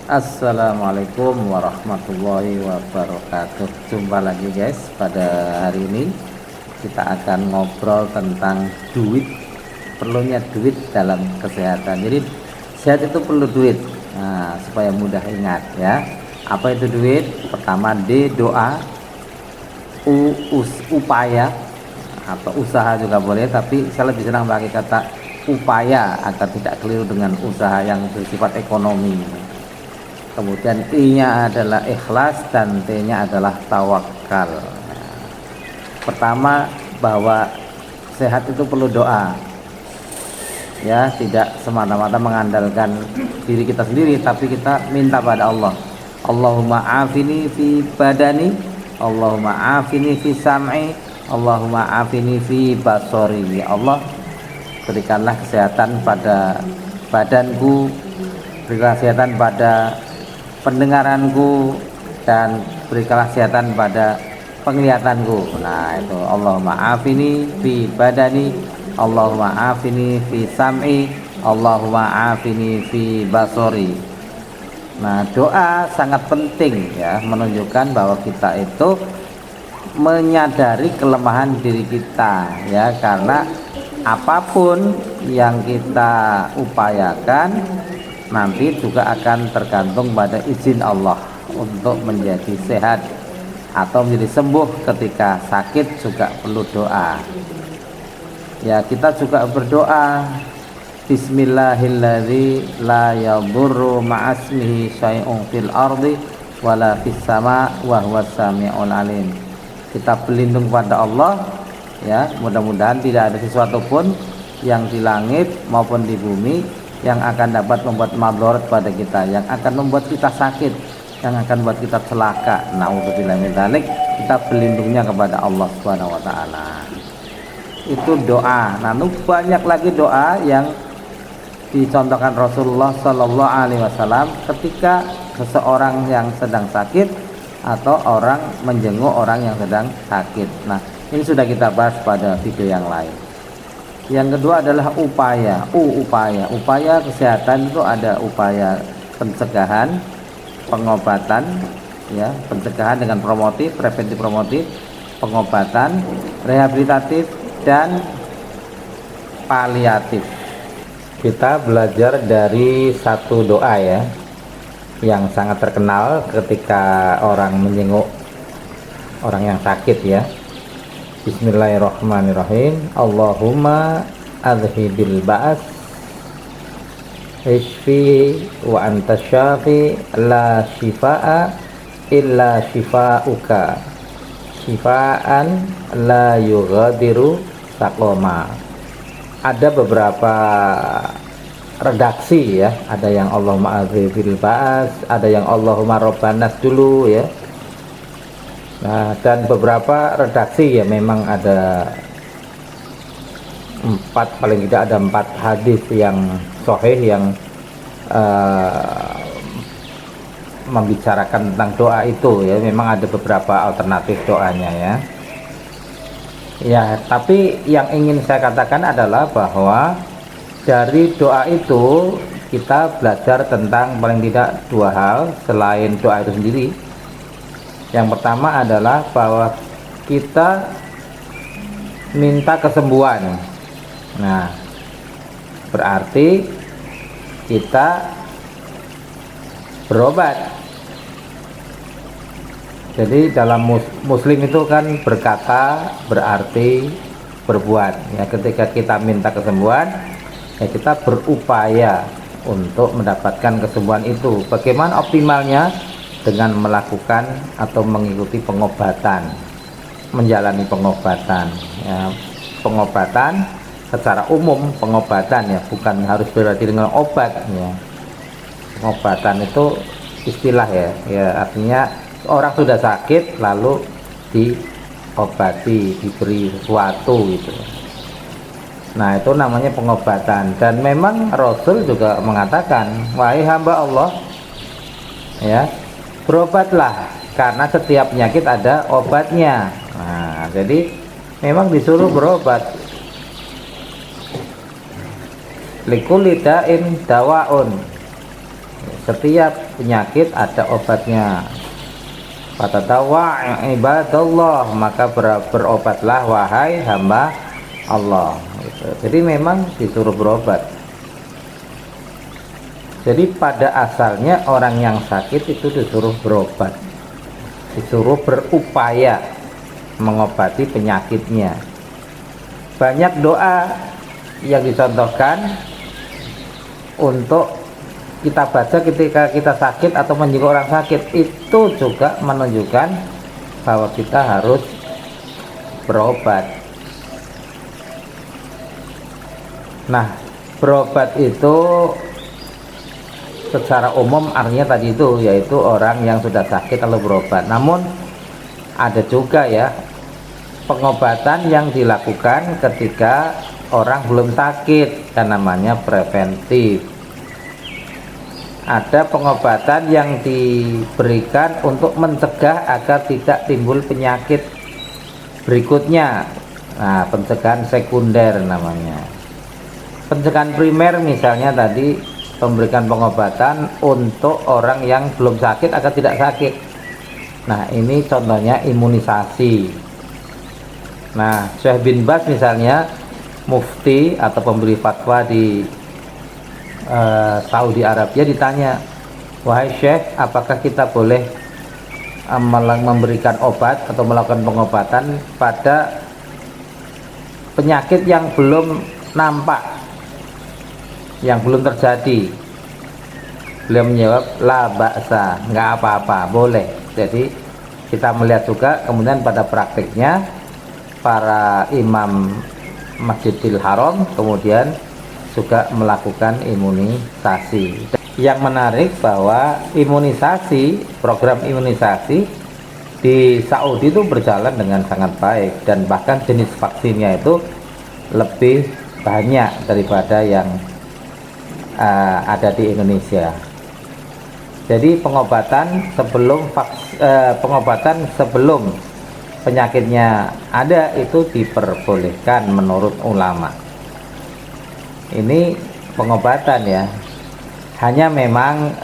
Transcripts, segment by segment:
Assalamualaikum warahmatullahi wabarakatuh. Jumpa lagi guys. Pada hari ini kita akan ngobrol tentang duit. Perlunya duit dalam kesehatan. Jadi sehat itu perlu duit. Nah, supaya mudah ingat ya. Apa itu duit? Pertama D, doa. U, upaya atau usaha juga boleh, tapi saya lebih senang pakai kata upaya agar tidak keliru dengan usaha yang bersifat ekonomi. Kemudian I-nya adalah ikhlas dan T-nya adalah tawakal. Pertama, bahwa sehat itu perlu doa. Ya, tidak semata-mata mengandalkan diri kita sendiri, tapi kita minta pada Allah. Allahumma afini fi badani, Allahumma afini fi sam'i, Allahumma afini fi basori. Ya Allah, berikanlah kesehatan pada badanku, berikanlah kesehatan pada pendengaranku, dan berikanlah kesehatan pada penglihatanku. Nah itu Allahumma afini fi badani, Allahumma afini fi sam'i, Allahumma afini fi basori. Nah doa sangat penting ya, menunjukkan bahwa kita itu menyadari kelemahan diri kita ya, karena apapun yang kita upayakan nanti juga akan tergantung pada izin Allah untuk menjadi sehat atau menjadi sembuh. Ketika sakit juga perlu doa ya. Kita juga berdoa Bismillahilladzi la yadurru ma'asmihi syai'un fil ardi wala fis sama wa huwas sami'ul alim. Kita berlindung pada Allah ya, mudah-mudahan tidak ada sesuatu pun yang di langit maupun di bumi yang akan dapat membuat madharat pada kita, yang akan membuat kita sakit, yang akan membuat kita celaka. Nauzubillah min dzalik. Kita berlindungnya kepada Allah Subhanahu wa taala. Itu doa. Nah, banyak lagi doa yang dicontohkan Rasulullah Shallallahu alaihi wasallam ketika seseorang yang sedang sakit atau orang menjenguk orang yang sedang sakit. Nah, ini sudah kita bahas pada video yang lain. Yang kedua adalah upaya. Upaya kesehatan itu ada upaya pencegahan, pengobatan ya, pencegahan dengan promotif, preventif promotif, pengobatan, rehabilitatif, dan paliatif. Kita belajar dari satu doa ya, yang sangat terkenal ketika orang menjenguk orang yang sakit ya. Bismillahirrahmanirrahim. Allahumma adhibil ba'as ishfi wa anta syafi la shifaa illa shifauka shifaan la yughadiru saqoma. Ada beberapa redaksi ya, ada yang Allahumma adhibil ba'as, ada yang Allahumma robbanas dulu ya. Nah, dan beberapa redaksi ya memang ada paling tidak ada 4 hadis yang sahih yang membicarakan tentang doa itu ya. Memang ada beberapa alternatif doanya ya. Ya, tapi yang ingin saya katakan adalah bahwa dari doa itu kita belajar tentang paling tidak 2 hal selain doa itu sendiri. Yang pertama adalah bahwa kita minta kesembuhan. Nah, berarti kita berobat. Jadi dalam muslim itu kan berkata berarti berbuat. Ya, ketika kita minta kesembuhan, ya kita berupaya untuk mendapatkan kesembuhan itu. Bagaimana optimalnya? Dengan melakukan atau mengikuti pengobatan, menjalani pengobatan ya. Pengobatan secara umum, pengobatan ya, bukan harus berarti dengan obat ya. Pengobatan itu istilah ya, ya artinya orang sudah sakit lalu diobati, diberi sesuatu gitu. Nah itu namanya pengobatan. Dan memang Rasul juga mengatakan, wahai hamba Allah ya, berobatlah karena setiap penyakit ada obatnya. Nah, jadi memang disuruh berobat. Likulli da'in dawaun. Setiap penyakit ada obatnya. Fatatawa ibadallah, maka berobatlah wahai hamba Allah gitu. Jadi memang disuruh berobat. Jadi pada asalnya orang yang sakit itu disuruh berobat, disuruh berupaya mengobati penyakitnya. Banyak doa yang dicontohkan untuk kita baca ketika kita sakit atau menjenguk orang sakit, itu juga menunjukkan bahwa kita harus berobat. Nah, berobat itu secara umum artinya tadi itu, yaitu orang yang sudah sakit lalu berobat. Namun ada juga ya pengobatan yang dilakukan ketika orang belum sakit, kan namanya preventif. Ada pengobatan yang diberikan untuk mencegah agar tidak timbul penyakit berikutnya. Nah, pencegahan sekunder namanya. Pencegahan primer misalnya tadi memberikan pengobatan untuk orang yang belum sakit agar tidak sakit. Nah, ini contohnya imunisasi. Nah, Syekh bin Baz misalnya, mufti atau pemberi fatwa di Saudi Arabia, ditanya, wahai Syekh, apakah kita boleh memberikan obat atau melakukan pengobatan pada penyakit yang belum nampak, yang belum terjadi? Beliau menjawab, la ba'sa, nggak apa-apa, boleh. Jadi kita melihat juga kemudian pada praktiknya para imam Masjidil Haram kemudian juga melakukan imunisasi. Yang menarik bahwa imunisasi, program imunisasi di Saudi itu berjalan dengan sangat baik, dan bahkan jenis vaksinnya itu lebih banyak daripada yang ada di Indonesia. Jadi pengobatan sebelum penyakitnya ada itu diperbolehkan menurut ulama. Ini pengobatan ya. Hanya memang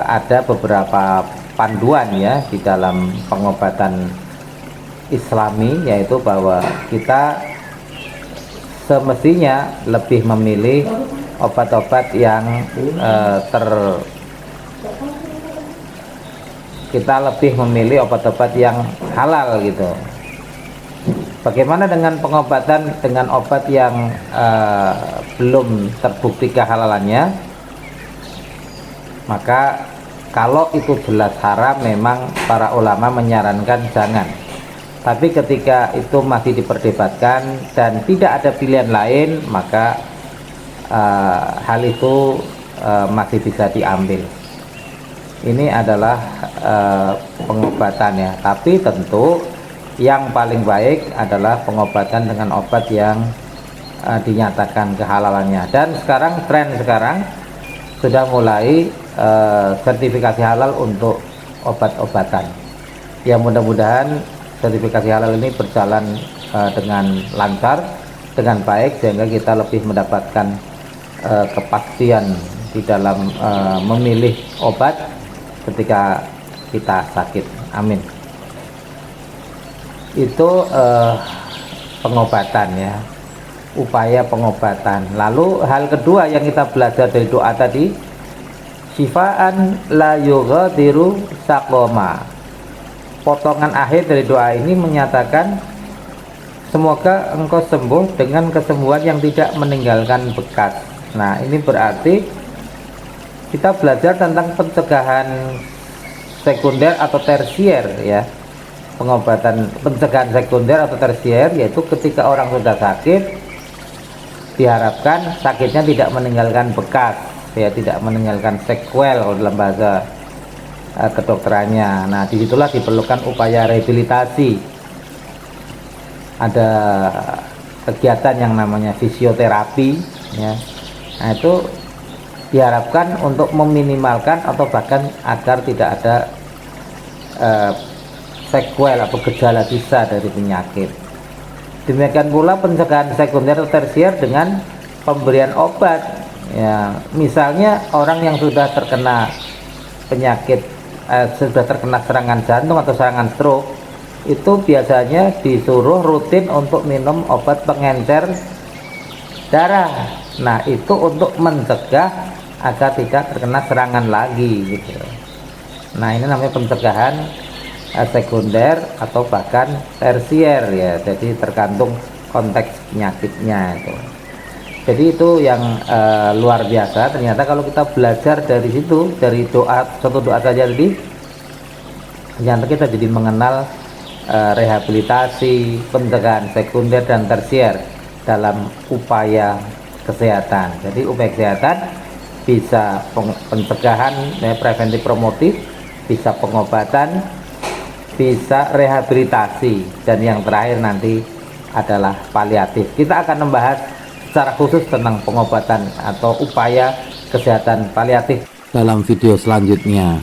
ada beberapa panduan ya di dalam pengobatan Islami, yaitu bahwa kita semestinya lebih memilih obat-obat yang kita lebih memilih obat-obat yang halal gitu. Bagaimana dengan pengobatan dengan obat yang belum terbukti kehalalannya? Maka kalau itu jelas haram, memang para ulama menyarankan jangan. Tapi ketika itu masih diperdebatkan dan tidak ada pilihan lain, maka hal itu masih bisa diambil. Ini adalah pengobatan ya, tapi tentu yang paling baik adalah pengobatan dengan obat yang dinyatakan kehalalannya. Dan sekarang tren sudah mulai sertifikasi halal untuk obat-obatan. Ya, mudah-mudahan sertifikasi halal ini berjalan dengan lancar, dengan baik, sehingga kita lebih mendapatkan kepastian di dalam memilih obat ketika kita sakit. Amin. Itu pengobatan ya, upaya pengobatan. Lalu hal kedua yang kita belajar dari doa tadi, syifaan la yughadiru saqoma. Potongan akhir dari doa ini menyatakan, semoga engkau sembuh dengan kesembuhan yang tidak meninggalkan bekas. Nah, ini berarti kita belajar tentang pencegahan sekunder atau tersier ya. Pengobatan pencegahan sekunder atau tersier, yaitu ketika orang sudah sakit, diharapkan sakitnya tidak meninggalkan bekas ya, tidak meninggalkan sequel kalau dalam bahasa kedokterannya. Nah, disitulah diperlukan upaya rehabilitasi. Ada kegiatan yang namanya fisioterapi ya. Nah, itu diharapkan untuk meminimalkan atau bahkan agar tidak ada sequel atau gejala sisa dari penyakit. Demikian pula pencegahan sekunder atau tersier dengan pemberian obat Ya, misalnya orang yang sudah terkena penyakit, sudah terkena serangan jantung atau serangan stroke, itu biasanya disuruh rutin untuk minum obat pengencer darah. Nah, itu untuk mencegah agar tidak terkena serangan lagi gitu. Nah, ini namanya pencegahan sekunder atau bahkan tersier ya. Jadi tergantung konteks penyakitnya itu. Jadi itu yang luar biasa. Ternyata kalau kita belajar dari situ, dari doa, satu doa saja tadi, ternyata kita jadi mengenal rehabilitasi, pencegahan sekunder dan tersier dalam upaya kesehatan. Jadi upaya kesehatan bisa pencegahan, preventif promotif, bisa pengobatan, bisa rehabilitasi, dan yang terakhir nanti adalah paliatif. Kita akan membahas secara khusus tentang pengobatan atau upaya kesehatan paliatif dalam video selanjutnya.